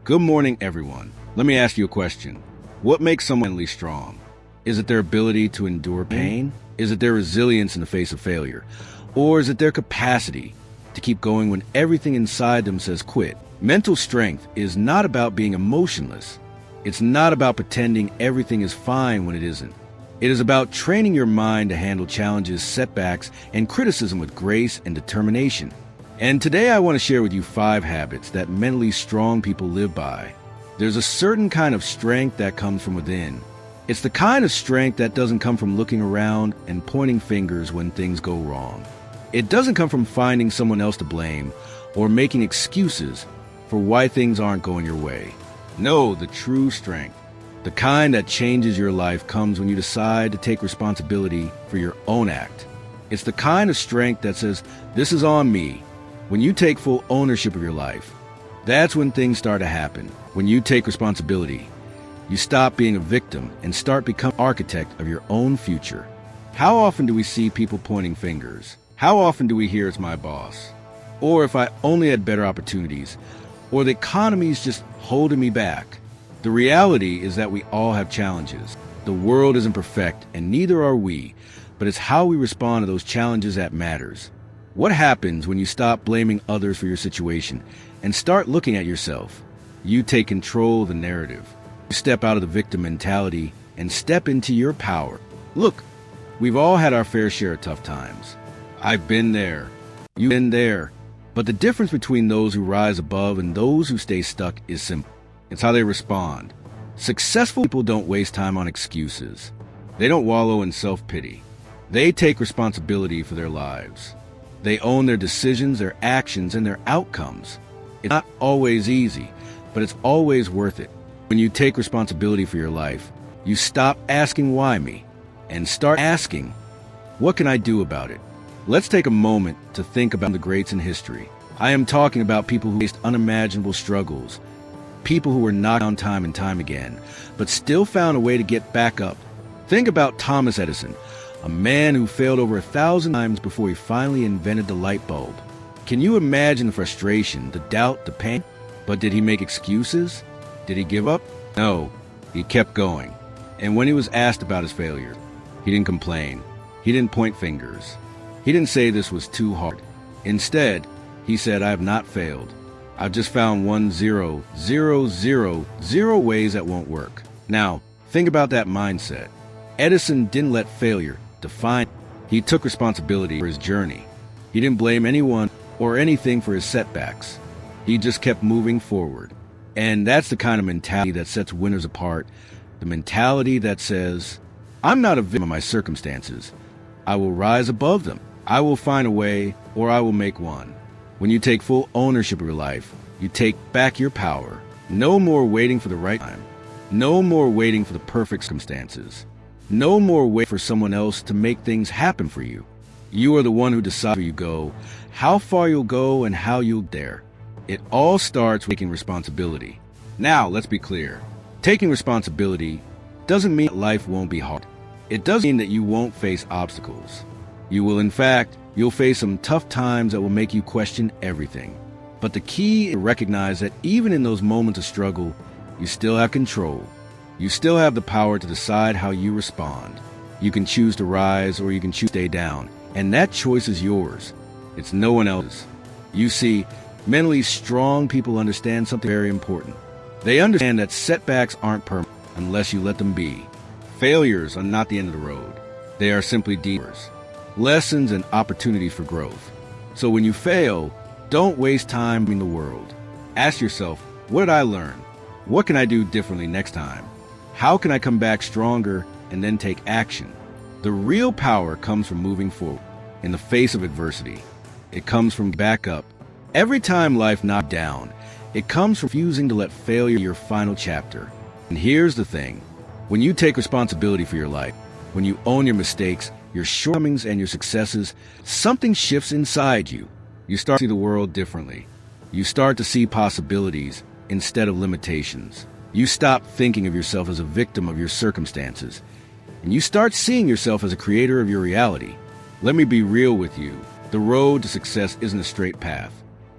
Good morning, everyone. Let me ask you a question. What makes someone mentally strong? Is it their ability to endure pain? Is it their resilience in the face of failure? Or is it their capacity to keep going when everything inside them says quit? Mental strength is not about being emotionless. It's not about pretending everything is fine when it isn't. It is about training your mind to handle challenges, setbacks, and criticism with grace and determination. And today I want to share with you 5 habits that mentally strong people live by. There's a certain kind of strength that comes from within. It's the kind of strength that doesn't come from looking around and pointing fingers when things go wrong. It doesn't come from finding someone else to blame or making excuses for why things aren't going your way. No, the true strength, the kind that changes your life, comes when you decide to take responsibility for your own act. It's the kind of strength that says, "This is on me." When you take full ownership of your life, that's when things start to happen. When you take responsibility, you stop being a victim and start becoming architect of your own future. How often do we see people pointing fingers? How often do we hear "it's my boss"? Or "if I only had better opportunities," or "the economy's just holding me back"? The reality is that we all have challenges. The world isn't perfect, and neither are we, but it's how we respond to those challenges that matters. What happens when you stop blaming others for your situation and start looking at yourself? You take control of the narrative. You step out of the victim mentality and step into your power. Look, we've all had our fair share of tough times. I've been there. You've been there. But the difference between those who rise above and those who stay stuck is simple. It's how they respond. Successful people don't waste time on excuses. They don't wallow in self-pity. They take responsibility for their lives. They own their decisions, their actions, and their outcomes. It's not always easy, but it's always worth it. When you take responsibility for your life, you stop asking "why me?" and start asking, "what can I do about it?" Let's take a moment to think about the greats in history. I am talking about people who faced unimaginable struggles, people who were knocked down time and time again, but still found a way to get back up. Think about Thomas Edison, a man who failed over 1,000 times before he finally invented the light bulb. Can you imagine the frustration, the doubt, the pain? But did he make excuses? Did he give up? No, he kept going. And when he was asked about his failure, he didn't complain. He didn't point fingers. He didn't say this was too hard. Instead, he said, "I have not failed. I've just found 1,000,000 ways that won't work." Now, think about that mindset. Edison didn't let failure define him. He took responsibility for his journey. He didn't blame anyone or anything for his setbacks. He just kept moving forward. And that's the kind of mentality that sets winners apart. The mentality that says, "I'm not a victim of my circumstances. I will rise above them. I will find a way, or I will make one." When you take full ownership of your life, you take back your power. No more waiting for the right time. No more waiting for the perfect circumstances. No more wait for someone else to make things happen for you. You are the one who decides where you go, how far you'll go, and how you'll dare. It all starts with taking responsibility. Now, let's be clear. Taking responsibility doesn't mean that life won't be hard. It does mean that you won't face obstacles. You will, in fact, you'll face some tough times that will make you question everything. But the key is to recognize that even in those moments of struggle, you still have control. You still have the power to decide how you respond. You can choose to rise or you can choose to stay down. And that choice is yours. It's no one else's. You see, mentally strong people understand something very important. They understand that setbacks aren't permanent unless you let them be. Failures are not the end of the road. They are simply detours, lessons and opportunities for growth. So when you fail, don't waste time in the world. Ask yourself, what did I learn? What can I do differently next time? How can I come back stronger and then take action? The real power comes from moving forward in the face of adversity. It comes from back up. Every time life knocks down, it comes from refusing to let failure be your final chapter. And here's the thing. When you take responsibility for your life, when you own your mistakes, your shortcomings, and your successes, something shifts inside you. You start to see the world differently. You start to see possibilities instead of limitations. You stop thinking of yourself as a victim of your circumstances, and you start seeing yourself as a creator of your reality. Let me be real with you. The road to success isn't a straight path.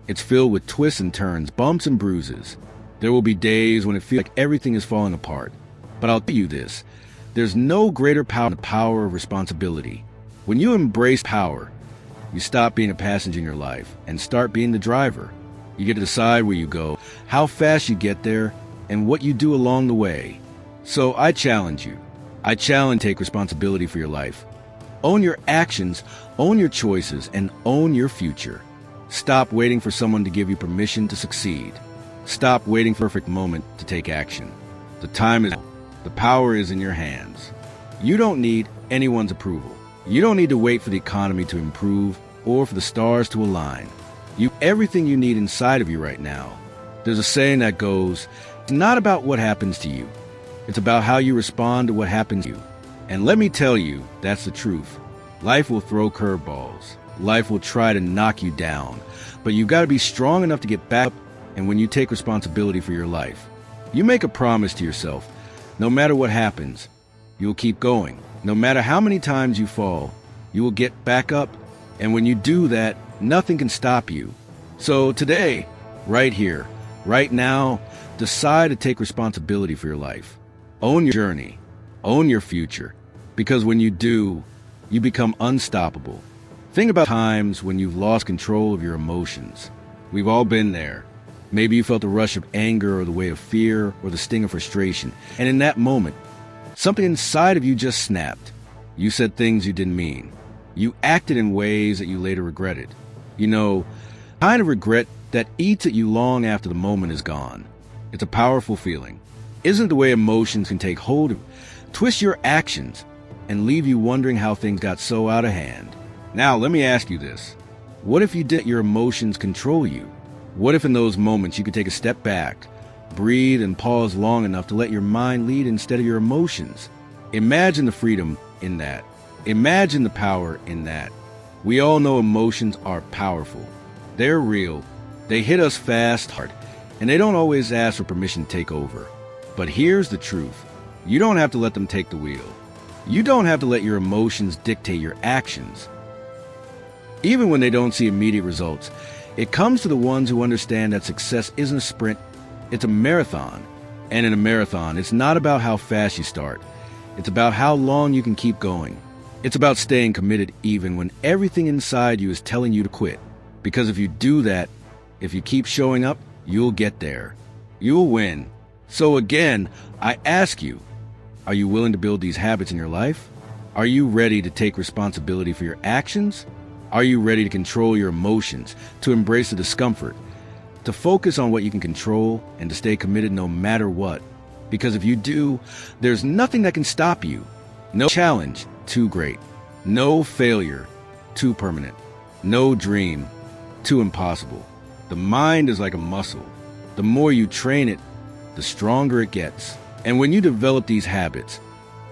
It's filled with twists and turns, bumps and bruises. There will be days when it feels like everything is falling apart. But I'll tell you this, there's no greater power than the power of responsibility. When you embrace power, you stop being a passenger in your life and start being the driver. You get to decide where you go, how fast you get there, and what you do along the way. So I challenge you. I challenge you to take responsibility for your life. Own your actions, own your choices, and own your future. Stop waiting for someone to give you permission to succeed. Stop waiting for the perfect moment to take action. The time is now. The power is in your hands. You don't need anyone's approval. You don't need to wait for the economy to improve or for the stars to align. You have everything you need inside of you right now. There's a saying that goes, it's not about what happens to you. It's about how you respond to what happens to you. And let me tell you, that's the truth. Life will throw curveballs. Life will try to knock you down. But you've got to be strong enough to get back up. And when you take responsibility for your life, you make a promise to yourself. No matter what happens, you'll keep going. No matter how many times you fall, you will get back up. And when you do that, nothing can stop you. So today, right here, right now, decide to take responsibility for your life. Own your journey. Own your future. Because when you do, you become unstoppable. Think about times when you've lost control of your emotions. We've all been there. Maybe you felt the rush of anger or the wave of fear or the sting of frustration. And in that moment, something inside of you just snapped. You said things you didn't mean. You acted in ways that you later regretted. You know, kind of regret that eats at you long after the moment is gone. It's a powerful feeling. Isn't the way emotions can take hold of you, twist your actions, and leave you wondering how things got so out of hand? Now, let me ask you this. What if you didn't let your emotions control you? What if in those moments you could take a step back, breathe, and pause long enough to let your mind lead instead of your emotions? Imagine the freedom in that. Imagine the power in that. We all know emotions are powerful. They're real. They hit us fast, hard, and they don't always ask for permission to take over. But here's the truth. You don't have to let them take the wheel. You don't have to let your emotions dictate your actions. Even when they don't see immediate results, it comes to the ones who understand that success isn't a sprint, it's a marathon. And in a marathon, it's not about how fast you start. It's about how long you can keep going. It's about staying committed even when everything inside you is telling you to quit. Because if you do that, if you keep showing up, you'll get there. You'll win. So again, I ask you, are you willing to build these habits in your life? Are you ready to take responsibility for your actions? Are you ready to control your emotions, to embrace the discomfort, to focus on what you can control, and to stay committed no matter what? Because if you do, there's nothing that can stop you. No challenge too great. No failure too permanent. No dream too impossible. The mind is like a muscle. The more you train it, the stronger it gets. And when you develop these habits,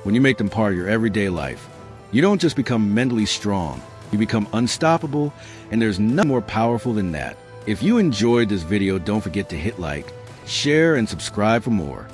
when you make them part of your everyday life, you don't just become mentally strong. You become unstoppable, and there's nothing more powerful than that. If you enjoyed this video, don't forget to hit like, share, and subscribe for more.